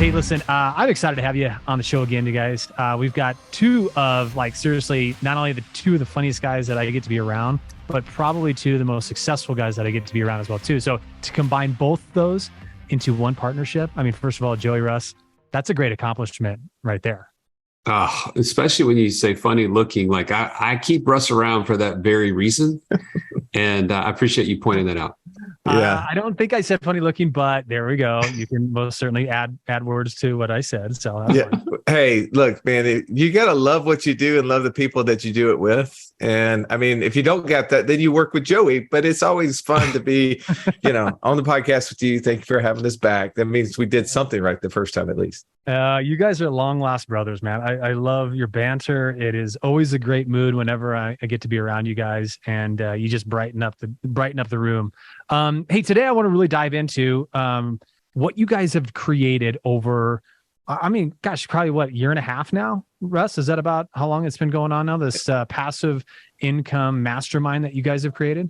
Hey, listen, I'm excited to have you on the show again, you guys. We've got two of, like, seriously, not only the two of the funniest guys that I get to be around, but probably two of the most successful guys that I get to be around as well, too. So to combine both those into one partnership, I mean, first of all, Joey, Russ, that's a great accomplishment right there. Oh, especially when you say funny looking. Like I keep Russ around for that very reason. And I appreciate you pointing that out. Yeah. I don't think I said funny looking, but there we go. You can most certainly add words to what I said. So that's fine. Hey, look, man, you got to love what you do and love the people that you do it with. And I mean, if you don't get that, then you work with Joey, but it's always fun to be, on the podcast with you. Thank you for having us back. That means we did something right the first time, at least. You guys are long lost brothers, man. I love your banter. It is always a great mood whenever I get to be around you guys, and you just brighten up the room. Hey, today I want to really dive into what you guys have created over. I mean, gosh, probably what, year and a half now, Russ? Is that about how long it's been going on now? This passive income mastermind that you guys have created?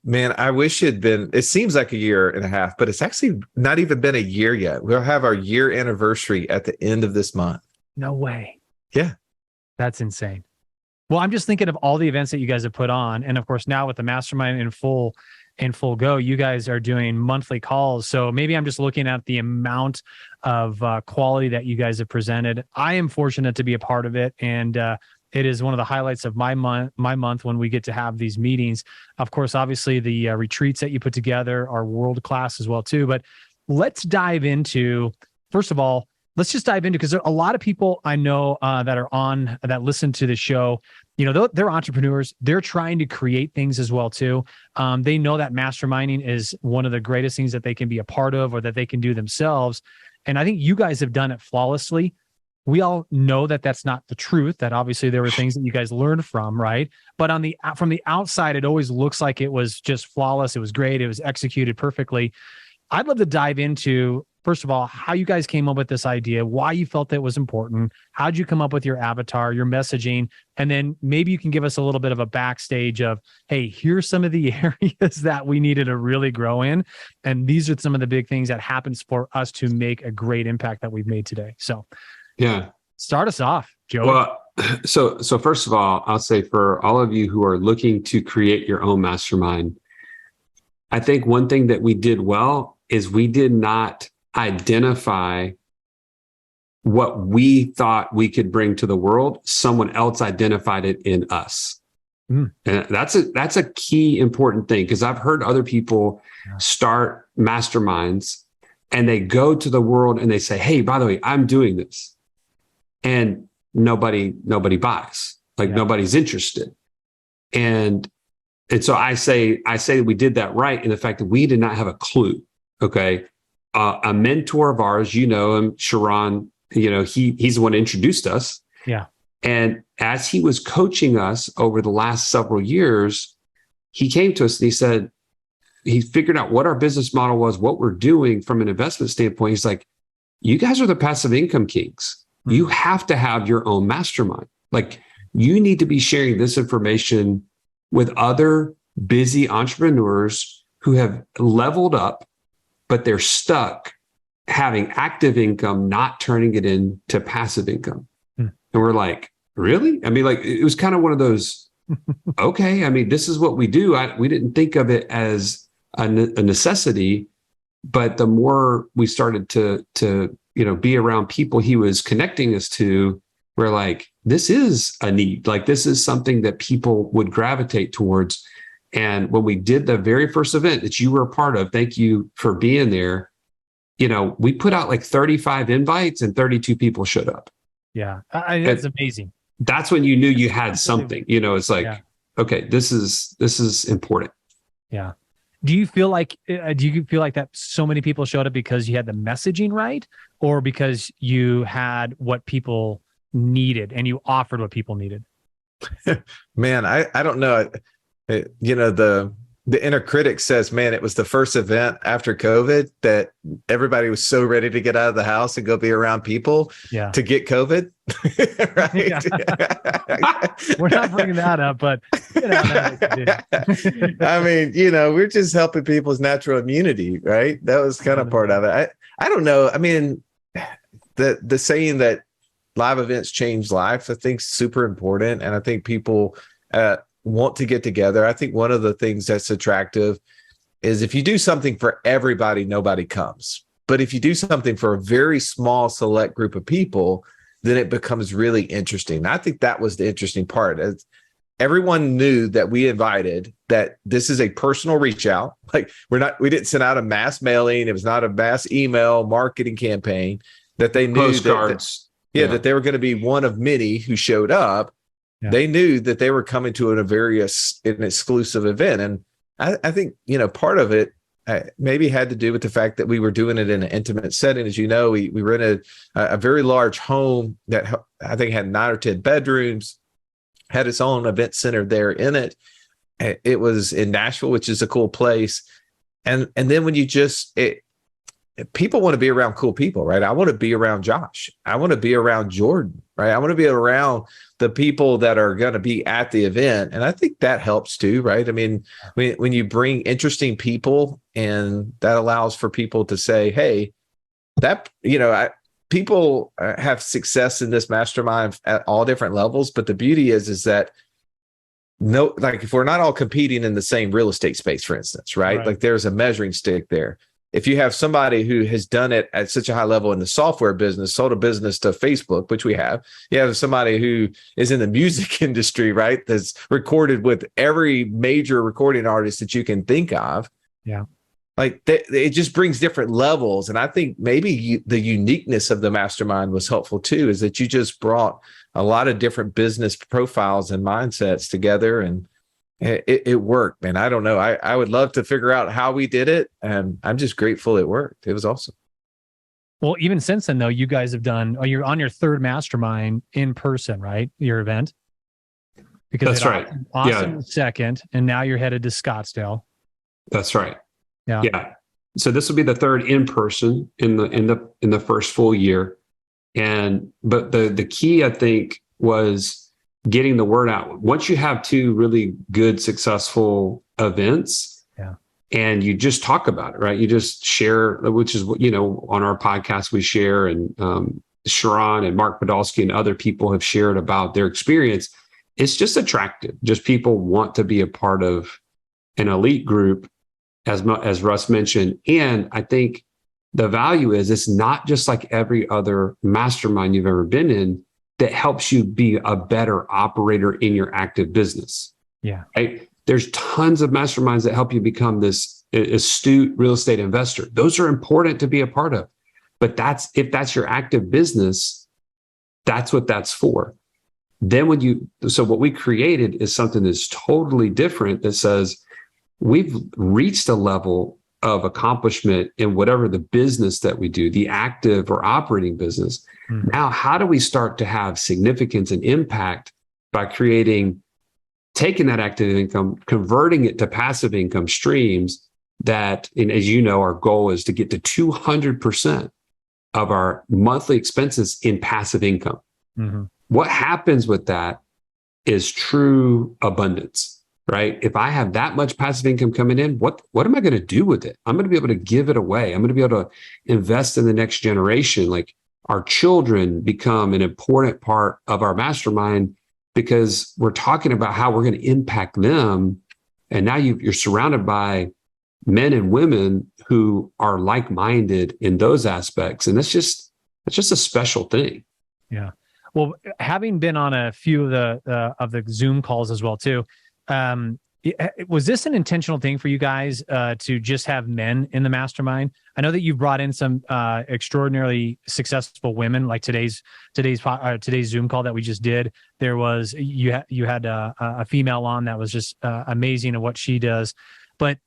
Man, I wish it seems like a year and a half, but it's actually not even been a year yet. We'll have our year anniversary at the end of this month. No way. Yeah. That's insane. Well, I'm just thinking of all the events that you guys have put on. And of course, now with the mastermind in full go, you guys are doing monthly calls. So maybe I'm just looking at the amount of quality that you guys have presented. I am fortunate to be a part of it. And it is one of the highlights of my month when we get to have these meetings. Of course, obviously the retreats that you put together are world-class as well too. But let's dive into, first of all, because there are a lot of people I know that listen to the show. They're entrepreneurs. They're trying to create things as well too. They know that masterminding is one of the greatest things that they can be a part of or that they can do themselves. And I think you guys have done it flawlessly. We all know that that's not the truth, that obviously there were things that you guys learned from, right? But from the outside, it always looks like it was just flawless. It was great. It was executed perfectly. I'd love to dive into, first of all, how you guys came up with this idea, why you felt that was important, how'd you come up with your avatar, your messaging, and then maybe you can give us a little bit of a backstage of, hey, here's some of the areas that we needed to really grow in, and these are some of the big things that happens for us to make a great impact that we've made today. So yeah, start us off, Joe. Well, so first of all, I'll say for all of you who are looking to create your own mastermind, I think one thing that we did well is we did not identify what we thought we could bring to the world. Someone else identified it in us. And that's a key important thing, because I've heard other people start masterminds and they go to the world and they say, hey, by the way, I'm doing this. And nobody buys, nobody's interested. And so I say we did that right in the fact that we did not have a clue. Okay. A mentor of ours, him, Sharon, he's the one who introduced us. Yeah. And as he was coaching us over the last several years, he came to us and he said, he figured out what our business model was, what we're doing from an investment standpoint. He's like, you guys are the passive income kings. You have to have your own mastermind. Like, you need to be sharing this information with other busy entrepreneurs who have leveled up, but they're stuck having active income, not turning it into passive income. And we're like, really? I mean, it was kind of one of those, okay, I mean, this is what we do. We didn't think of it as a necessity, but the more we started to be around people he was connecting us to, we're like, this is a need. This is something that people would gravitate towards. And when we did the very first event that you were a part of, thank you for being there. We put out 35 invites and 32 people showed up. Yeah. That's amazing. That's when you knew you had something, it's like, okay, this is important. Yeah. Do you feel like that so many people showed up because you had the messaging right, or because you had what people needed and you offered what people needed? Man, I don't know. The inner critic says, man, it was the first event after COVID that everybody was so ready to get out of the house and go be around people to get COVID. Right? We're not bringing that up, but I mean, we're just helping people's natural immunity, right? That was kind of part of it. I don't know. I mean, the saying that live events change lives, I think, is super important. And I think people want to get together. I think one of the things that's attractive is if you do something for everybody, nobody comes. But if you do something for a very small select group of people, then it becomes really interesting. I think that was the interesting part. As everyone knew that we invited, that this is a personal reach out. Like we didn't send out a mass mailing. It was not a mass email marketing campaign, that they knew postcards. that they were going to be one of many who showed up. Yeah. They knew that they were coming to an exclusive event. And I think, part of it maybe had to do with the fact that we were doing it in an intimate setting. As you know, we rented a very large home that I think had 9 or 10 bedrooms, had its own event center there in it. It was in Nashville, which is a cool place. And then when you people want to be around cool people, right? I want to be around Josh. I want to be around Jordan, right? I want to be around the people that are going to be at the event. And I think that helps too, right? I mean, when you bring interesting people, and that allows for people to say, hey, people have success in this mastermind at all different levels. But the beauty is that if we're not all competing in the same real estate space, for instance, right? Like there's a measuring stick there. If you have somebody who has done it at such a high level in the software business, sold a business to Facebook, which we have, you have somebody who is in the music industry, right? That's recorded with every major recording artist that you can think of. Yeah. Like it just brings different levels. And I think maybe the uniqueness of the mastermind was helpful too, is that you just brought a lot of different business profiles and mindsets together, and it worked, man. I don't know. I would love to figure out how we did it, and I'm just grateful it worked. It was awesome. Well, even since then, though, you guys have done, you're on your third mastermind in person, right? Your event. Because that's right. Austin second, and now you're headed to Scottsdale. That's right. Yeah. Yeah. So this will be the third in person in the first full year. But the key, I think, was getting the word out. Once you have 2 really good, successful events, and you just talk about it, right? You just share, which is what, on our podcast we share, and Sharon and Mark Podolsky and other people have shared about their experience. It's just attractive. Just people want to be a part of an elite group, as Russ mentioned. And I think the value is it's not just like every other mastermind you've ever been in that helps you be a better operator in your active business. Yeah. Right? There's tons of masterminds that help you become this astute real estate investor. Those are important to be a part of. But if that's your active business, that's what that's for. Then so what we created is something that's totally different, that says we've reached a level of accomplishment in whatever the business that we do, the active or operating business. Mm-hmm. Now, how do we start to have significance and impact by taking that active income, converting it to passive income streams that, and as you know, our goal is to get to 200% of our monthly expenses in passive income. Mm-hmm. What happens with that is true abundance, right? If I have that much passive income coming in, what am I going to do with it? I'm going to be able to give it away. I'm going to be able to invest in the next generation. Like, our children become an important part of our mastermind because we're talking about how we're going to impact them. And now you're surrounded by men and women who are like-minded in those aspects. And that's just a special thing. Yeah. Well, having been on a few of the Zoom calls as well too, was this an intentional thing for you guys to just have men in the mastermind? I know that you brought in some extraordinarily successful women, like today's Zoom call that we just did. There was you had a female on that was just amazing at what she does, but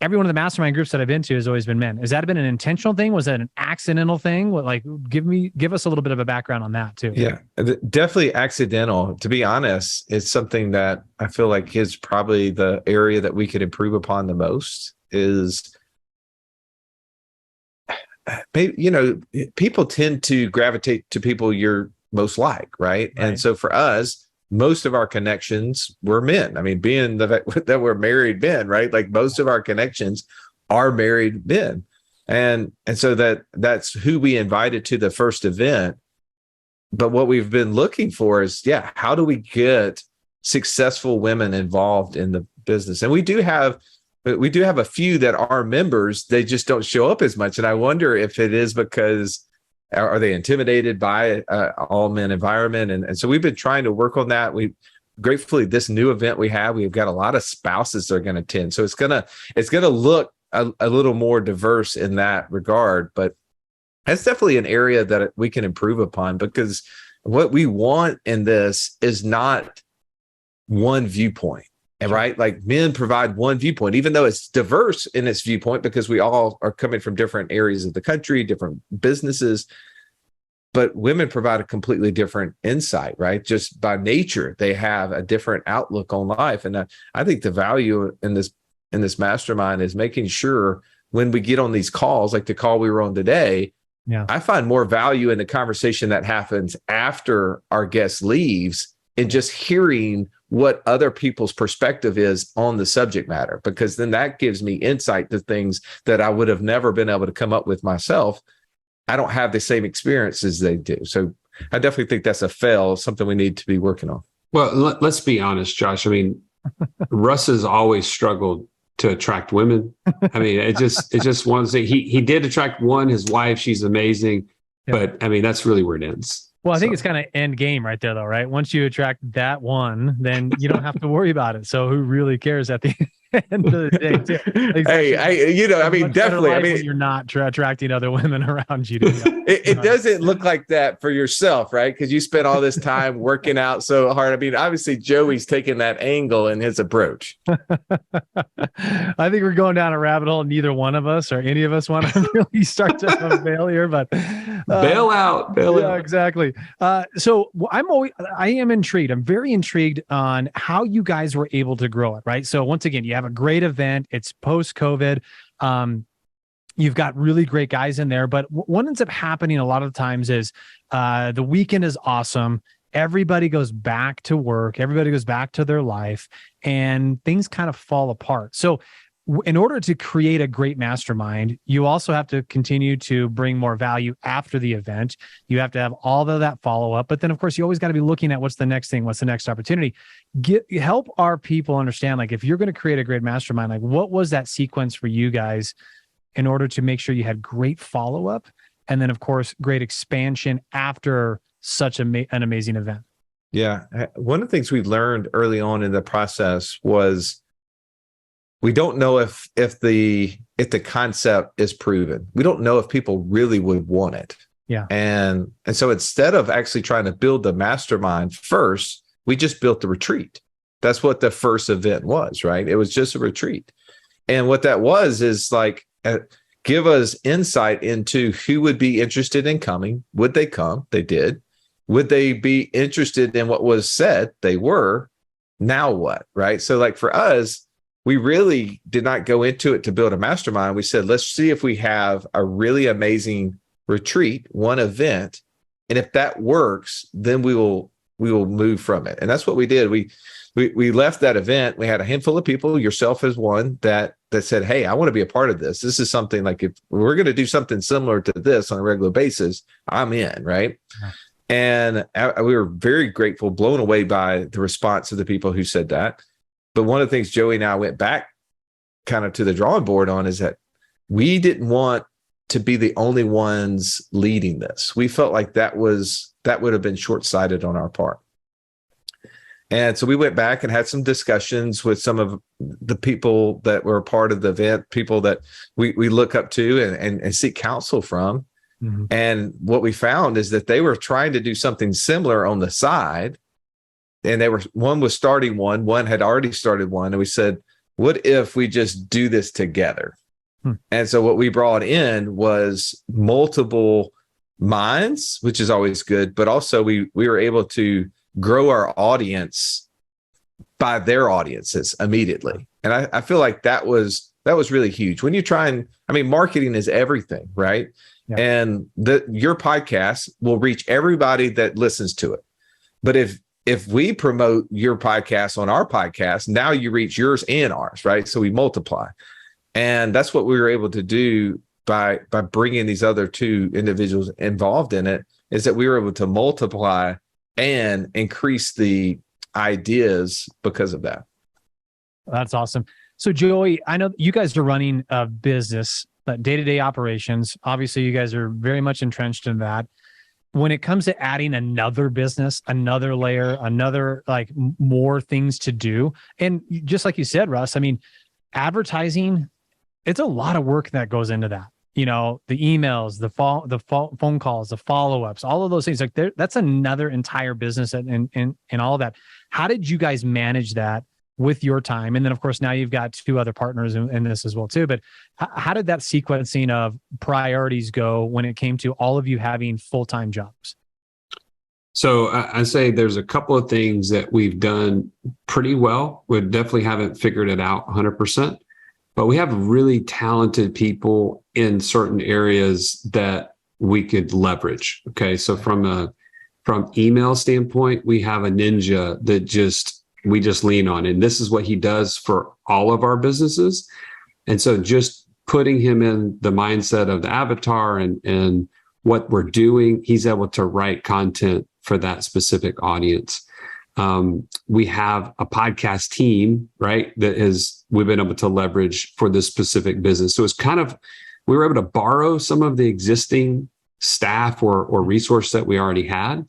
every one of the mastermind groups that I've been to has always been men. Has that been an intentional thing? Was that an accidental thing? Like, give us a little bit of a background on that too. Yeah, definitely accidental. To be honest, it's something that I feel like is probably the area that we could improve upon the most. Is maybe, people tend to gravitate to people you're most like, right? And so for us, most of our connections were men. I mean, being that we're married men, right? Like, most of our connections are married men. And so that's who we invited to the first event. But what we've been looking for is, how do we get successful women involved in the business? And we do have a few that are members. They just don't show up as much. And I wonder if it is because are they intimidated by all men environment? And so we've been trying to work on that. Gratefully, this new event we've got a lot of spouses that are going to attend. So it's gonna look a little more diverse in that regard. But that's definitely an area that we can improve upon, because what we want in this is not one viewpoint. And right, like men provide one viewpoint, even though it's diverse in its viewpoint, because we all are coming from different areas of the country, different businesses. But women provide a completely different insight, right? Just by nature, they have a different outlook on life. And I think the value in this mastermind is making sure when we get on these calls, like the call we were on today, I find more value in the conversation that happens after our guest leaves and just hearing what other people's perspective is on the subject matter, because then that gives me insight to things that I would have never been able to come up with myself. I don't have the same experience as they do. So I definitely think that's something we need to be working on. Well, let's be honest, Josh. I mean, Russ has always struggled to attract women. I mean, it just one thing. He did attract one, his wife. She's amazing. But I mean, that's really where it ends. Well, I think it's kind of end game right there, though, right? Once you attract that one, then you don't have to worry about it. So who really cares at the end of the day, too? Hey, I mean, definitely. I mean, you're not attracting other women around you. It doesn't look like that for yourself, right? Because you spent all this time working out so hard. I mean, obviously, Joey's taking that angle in his approach. I think we're going down a rabbit hole. Neither one of us or any of us want to really start to fail here, but bail out. Exactly. So I am intrigued. I'm very intrigued on how you guys were able to grow it, right? So once again, you have a great event. It's post-COVID. You've got really great guys in there, but what ends up happening a lot of times is the weekend is awesome. Everybody goes back to work. Everybody goes back to their life, and things kind of fall apart. So in order to create a great mastermind, you also have to continue to bring more value after the event. You have to have all of that follow-up. But then, of course, you always got to be looking at what's the next thing, what's the next opportunity. Help our people understand, like, if you're going to create a great mastermind, like, what was that sequence for you guys in order to make sure you had great follow-up and then, of course, great expansion after such an amazing event? Yeah. One of the things we learned early on in the process was we don't know if the concept is proven. We don't know if people really would want it. Yeah. And so instead of actually trying to build the mastermind first, we just built the retreat. That's what the first event was, right? It was just a retreat. And what that was is like, give us insight into who would be interested in coming. Would they come? They did. Would they be interested in what was said? They were. Now what, right? So like for us, we really did not go into it to build a mastermind. We said, let's see if we have a really amazing retreat, one event. And if that works, then we will move from it. And that's what we did. We left that event. We had a handful of people, yourself as one, that said, hey, I want to be a part of this. This is something like, if we're going to do something similar to this on a regular basis, I'm in, right? Yeah. And we were very grateful, blown away by the response of the people who said that. But one of the things Joey and I went back kind of to the drawing board on is that we didn't want to be the only ones leading this. We felt like that would have been short-sighted on our part. And so we went back and had some discussions with some of the people that were a part of the event, people that we look up to and seek counsel from. Mm-hmm. And what we found is that they were trying to do something similar on the side. And one was starting one had already started one. And we said, what if we just do this together? And so what we brought in was multiple minds, which is always good, but also we were able to grow our audience by their audiences immediately. And I feel like that was really huge. When you marketing is everything, right? Yeah. And your podcast will reach everybody that listens to it. But if we promote your podcast on our podcast, now you reach yours and ours, right? So we multiply. And that's what we were able to do by bringing these other two individuals involved in it is that we were able to multiply and increase the ideas because of that. That's awesome. So Joey, I know you guys are running a business, day-to-day operations. Obviously, you guys are very much entrenched in that. When it comes to adding another business, another layer, another like more things to do, and just like you said, Russ, I mean, advertising, it's a lot of work that goes into that. You know, the emails, the phone calls, the follow-ups, all of those things. Like that's another entire business and all of that. How did you guys manage that with your time? And then, of course, now you've got two other partners in this as well, too. But how did that sequencing of priorities go when it came to all of you having full-time jobs? So I say there's a couple of things that we've done pretty well. We definitely haven't figured it out 100%, but we have really talented people in certain areas that we could leverage. Okay. So from email standpoint, we have a ninja that we just lean on. And this is what he does for all of our businesses. And so just putting him in the mindset of the avatar and what we're doing, he's able to write content for that specific audience. We have a podcast team, right, we've been able to leverage for this specific business. So it's we were able to borrow some of the existing staff or resource that we already had.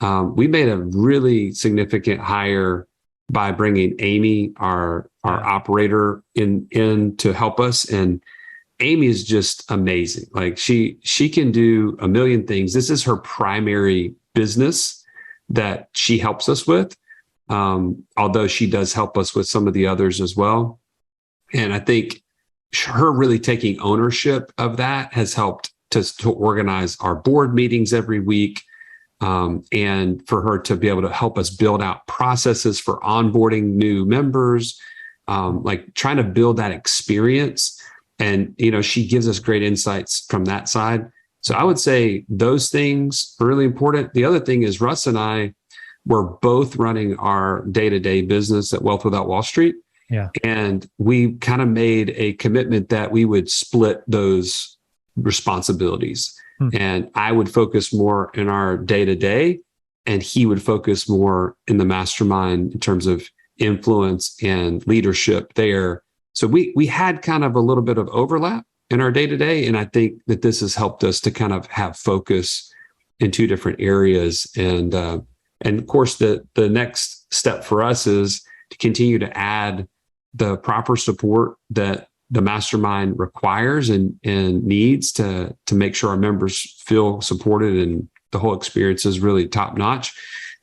We made a really significant hire by bringing Amy, our operator, in to help us. And Amy is just amazing. Like she can do a million things. This is her primary business that she helps us with. Although she does help us with some of the others as well. And I think her really taking ownership of that has helped to organize our board meetings every week. And for her to be able to help us build out processes for onboarding new members, like trying to build that experience. And, she gives us great insights from that side. So I would say those things are really important. The other thing is Russ and I were both running our day-to-day business at Wealth Without Wall Street. Yeah. And we kind of made a commitment that we would split those responsibilities. And I would focus more in our day-to-day, and he would focus more in the mastermind in terms of influence and leadership there. So we had kind of a little bit of overlap in our day-to-day. And I think that this has helped us to kind of have focus in two different areas. And of course, the next step for us is to continue to add the proper support that the mastermind requires and needs to make sure our members feel supported and the whole experience is really top notch.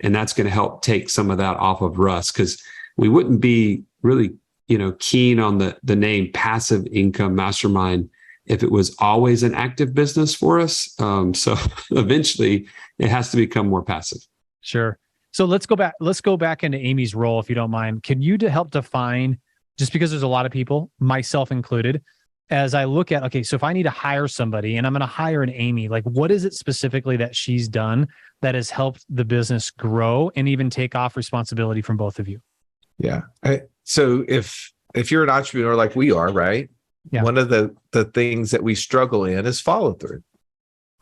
And that's going to help take some of that off of Russ, because we wouldn't be really, keen on the name Passive Income Mastermind if it was always an active business for us. So eventually it has to become more passive. Sure. So let's go back into Amy's role, if you don't mind. Can you help define, just because there's a lot of people, myself included, as I look at, okay, so if I need to hire somebody and I'm going to hire an Amy, like what is it specifically that she's done that has helped the business grow and even take off responsibility from both of you? Yeah. So if you're an entrepreneur like we are, right? Yeah. One of the things that we struggle in is follow through.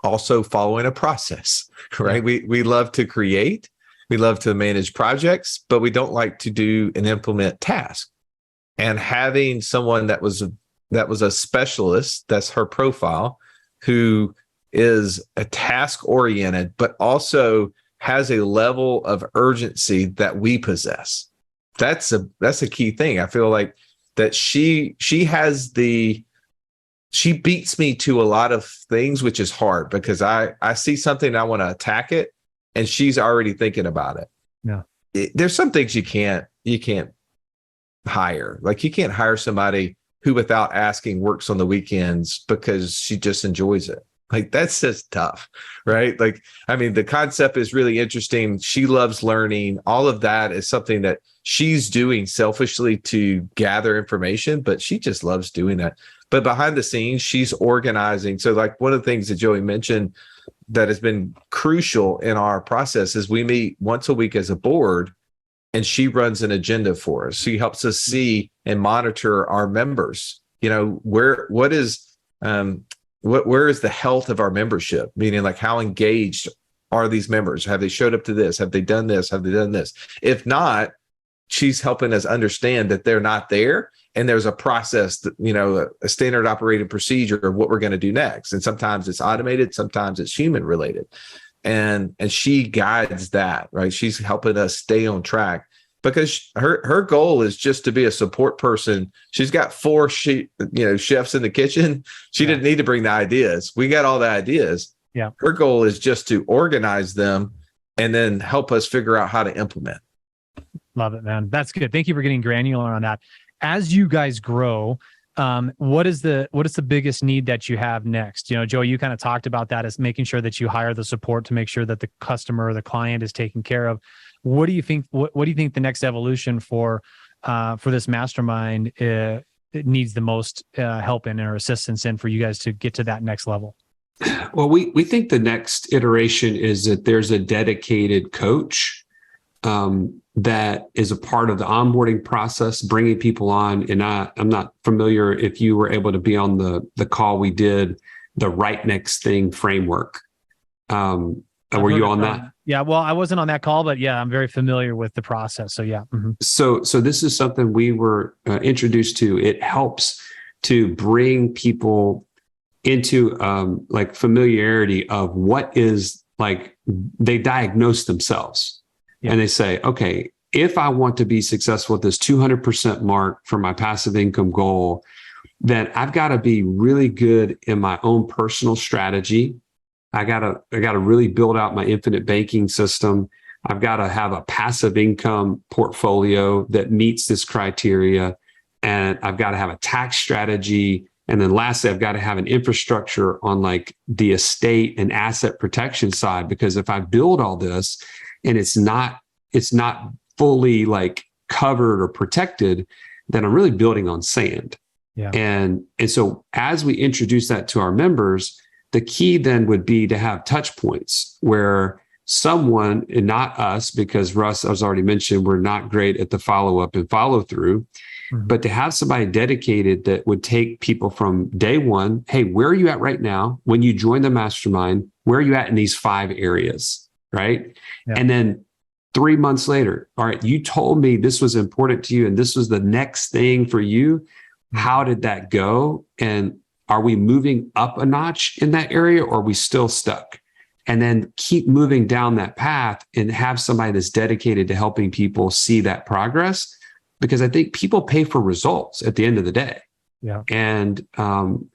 Also following a process, right? Yeah. We love to create, we love to manage projects, but we don't like to do and implement tasks. And having someone that was a specialist, that's her profile, who is a task oriented, but also has a level of urgency that we possess. That's a key thing. I feel like that she beats me to a lot of things, which is hard because I see something and I want to attack it, and she's already thinking about it. Yeah. There's some things you can't hire. Like you can't hire somebody who without asking works on the weekends because she just enjoys it. Like that's just tough, right? Like, I mean, the concept is really interesting. She loves learning. All of that is something that she's doing selfishly to gather information, but she just loves doing that. But behind the scenes, she's organizing. So like one of the things that Joey mentioned that has been crucial in our process is we meet once a week as a board, and she runs an agenda for us. She helps us see and monitor our members. What is where is the health of our membership? Meaning, like, how engaged are these members? Have they showed up to this? Have they done this? Have they done this? If not, she's helping us understand that they're not there. And there's a process that, a standard operating procedure of what we're going to do next. And sometimes it's automated, sometimes it's human related. And she guides that, right? She's helping us stay on track because her goal is just to be a support person. She's got 4 chefs in the kitchen. She didn't need to bring the ideas. We got all the ideas. Yeah. Her goal is just to organize them and then help us figure out how to implement. Love it, man. That's good. Thank you for getting granular on that. As you guys grow, what is the biggest need that you have next? Joe, you kind of talked about that as making sure that you hire the support to make sure that the customer or the client is taken care of. What do you think? What do you think the next evolution for this mastermind it needs the most help in or assistance in for you guys to get to that next level? Well, we think the next iteration is that there's a dedicated coach that is a part of the onboarding process, bringing people on. And I'm not familiar if you were able to be on the call we did, the right next thing framework. Were you on that? Yeah, well, I wasn't on that call, but yeah, I'm very familiar with the process. So yeah. Mm-hmm. So this is something we were introduced to. It helps to bring people into like familiarity of what is, like, they diagnose themselves. Yeah. And they say, okay, if I want to be successful at this 200% mark for my passive income goal, then I've got to be really good in my own personal strategy. I got to really build out my infinite banking system. I've got to have a passive income portfolio that meets this criteria. And I've got to have a tax strategy. And then lastly, I've got to have an infrastructure on like the estate and asset protection side, because if I build all this and it's not fully like covered or protected, then I'm really building on sand. Yeah. And so as we introduce that to our members, the key then would be to have touch points where someone, and not us, because Russ, as already mentioned, we're not great at the follow-up and follow-through, but to have somebody dedicated that would take people from day one, hey, where are you at right now? When you join the mastermind, where are you at in these 5 areas? Right. Yeah. And then 3 months later, all right, you told me this was important to you and this was the next thing for you. How did that go? And are we moving up a notch in that area, or are we still stuck? And then keep moving down that path and have somebody that's dedicated to helping people see that progress. Because I think people pay for results at the end of the day. Yeah. And don't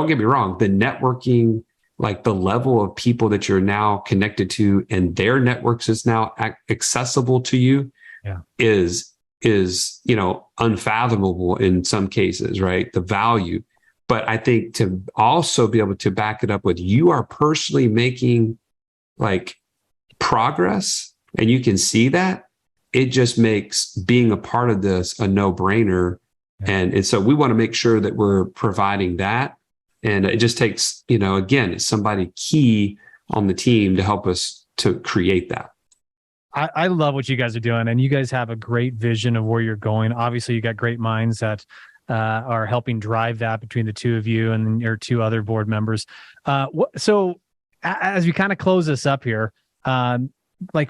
get me wrong, the networking, like the level of people that you're now connected to and their networks is now accessible to you, is unfathomable in some cases, right? The value. But I think to also be able to back it up with, you are personally making like progress and you can see that, it just makes being a part of this a no-brainer. Yeah. And so we want to make sure that we're providing that. And it just takes, again, it's somebody key on the team to help us to create that. I love what you guys are doing, and you guys have a great vision of where you're going. Obviously, you got great minds that are helping drive that between the two of you and your 2 other board members. So as we kind of close this up here, like,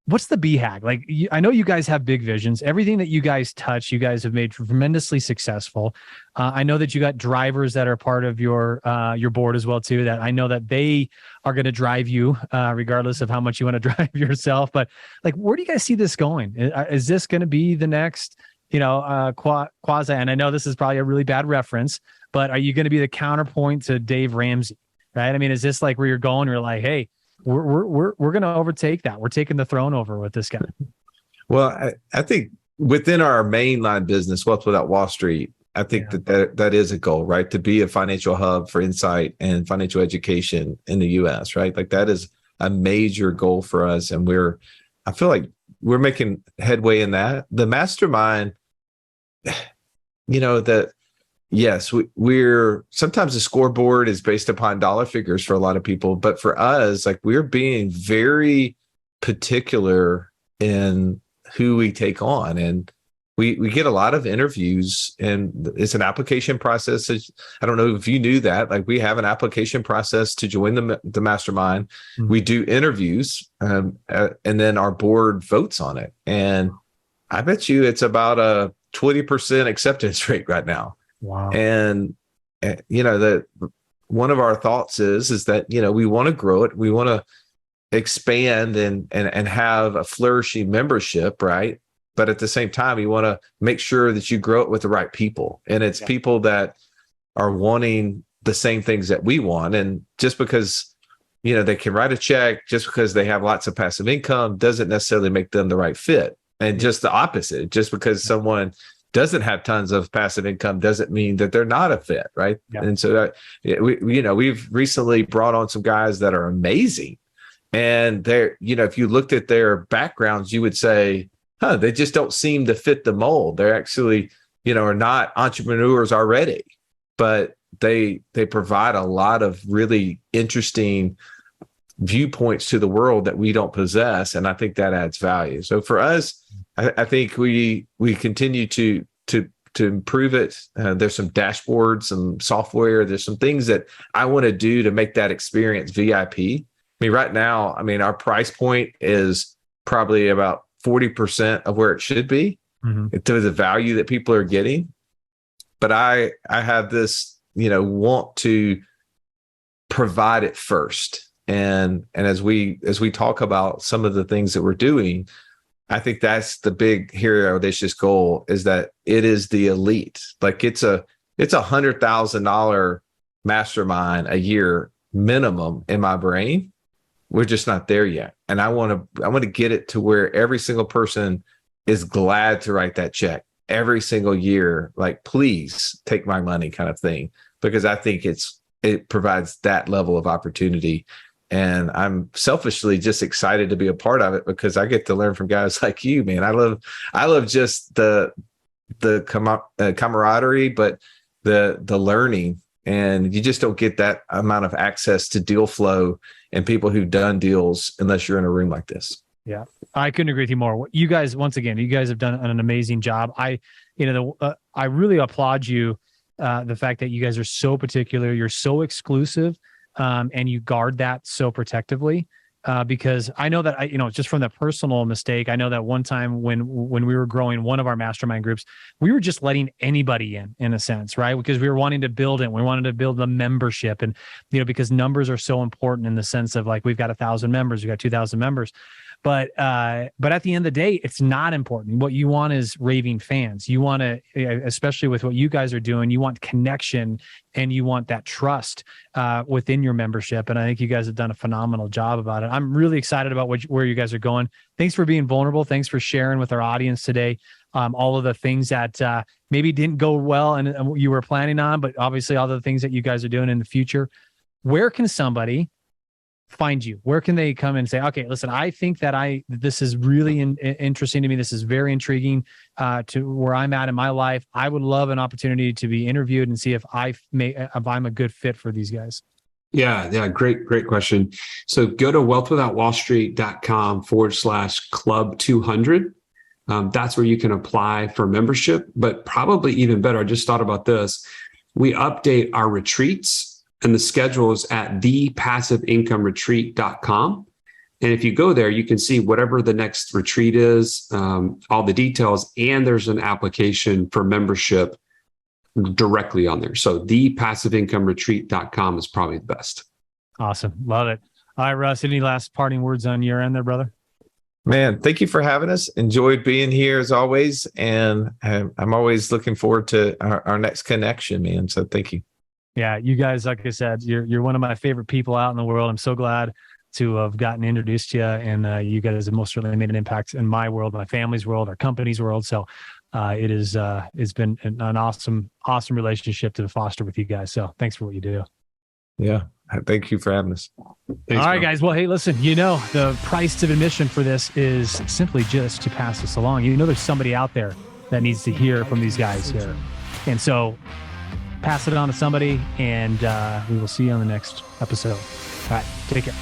what's the BHAG? Like, I know you guys have big visions. Everything that you guys touch, you guys have made tremendously successful. I know that you got drivers that are part of your board as well too, that I know that they are going to drive you regardless of how much you want to drive yourself. But like, where do you guys see this going? Is this going to be the next, quasi? And I know this is probably a really bad reference, but are you going to be the counterpoint to Dave Ramsey? Right? I mean, is this like where you're going? You're like, hey, we're going to overtake that. We're taking the throne over with this guy. Well, I think within our mainline business, Wealth Without Wall Street, I think that is a goal, right? To be a financial hub for insight and financial education in the U.S., right? Like that is a major goal for us. And I feel like we're making headway in that. The mastermind, yes, we're sometimes the scoreboard is based upon dollar figures for a lot of people, but for us, like we're being very particular in who we take on. And we get a lot of interviews, and it's an application process. I don't know if you knew that. Like, we have an application process to join the mastermind. Mm-hmm. We do interviews, and then our board votes on it. And I bet you it's about a 20% acceptance rate right now. Wow. And one of our thoughts is that, we want to grow it. We want to expand and have a flourishing membership, right? But at the same time, you want to make sure that you grow it with the right people. And it's people that are wanting the same things that we want. And just because, they can write a check, just because they have lots of passive income, doesn't necessarily make them the right fit. And just the opposite, just because someone doesn't have tons of passive income doesn't mean that they're not a fit, right? Yeah. And so we've recently brought on some guys that are amazing. And they're, if you looked at their backgrounds, you would say, they just don't seem to fit the mold. They're actually, are not entrepreneurs already, but they provide a lot of really interesting viewpoints to the world that we don't possess. And I think that adds value. So for us, I think we continue to improve it. There's some dashboards, some software. There's some things that I want to do to make that experience VIP. I mean, right now, our price point is probably about 40% of where it should be to the value that people are getting. But I have this, want to provide it first. And as we talk about some of the things that we're doing, I think that's the big hero audacious goal, is that it is the elite. Like, it's $100,000 mastermind a year minimum in my brain. We're just not there yet. And I want to get it to where every single person is glad to write that check every single year. Like, please take my money, kind of thing, because I think it provides that level of opportunity. And I'm selfishly just excited to be a part of it, because I get to learn from guys like you, man. I love just the camaraderie, but the learning. And you just don't get that amount of access to deal flow and people who've done deals unless you're in a room like this. Yeah, I couldn't agree with you more. You guys, once again, you guys have done an amazing job. I really applaud you. The fact that you guys are so particular, you're so exclusive, and you guard that so protectively. Because I know that just from the personal mistake, I know that one time when we were growing one of our mastermind groups, we were just letting anybody in a sense, right? Because we were wanting to build it. We wanted to build the membership, and, because numbers are so important, in the sense of, like, we've got 1,000 members, we've got 2,000 members. But at the end of the day, it's not important. What you want is raving fans. You want to, especially with what you guys are doing, you want connection, and you want that trust within your membership. And I think you guys have done a phenomenal job about it. I'm really excited about where you guys are going. Thanks for being vulnerable. Thanks for sharing with our audience today all of the things that maybe didn't go well and you were planning on, but obviously all the things that you guys are doing in the future. Where can somebody find you? Where can they come and say, okay, listen, I think that this is really interesting to me. This is very intriguing to where I'm at in my life. I would love an opportunity to be interviewed and see if I'm a good fit for these guys. Yeah. Great question. So go to wealthwithoutwallstreet.com/club 200. That's where you can apply for membership, but probably even better, I just thought about this. We update our retreats, and the schedule is at thepassiveincomeretreat.com. And if you go there, you can see whatever the next retreat is, all the details, and there's an application for membership directly on there. So thepassiveincomeretreat.com is probably the best. Awesome. Love it. All right, Russ, any last parting words on your end there, brother? Man, thank you for having us. Enjoyed being here as always. And I'm always looking forward to our next connection, man. So thank you. Yeah, you guys, like I said, you're one of my favorite people out in the world. I'm so glad to have gotten introduced to you, and you guys have most certainly made an impact in my world, my family's world, our company's world. So it's been an awesome relationship to foster with you guys. So thanks for what you do. Yeah, thank you for having us. Thanks, all right, guys. Well, hey, listen, the price of admission for this is simply just to pass this along. There's somebody out there that needs to hear from these guys here, and so pass it on to somebody, and we will see you on the next episode. All right, take care.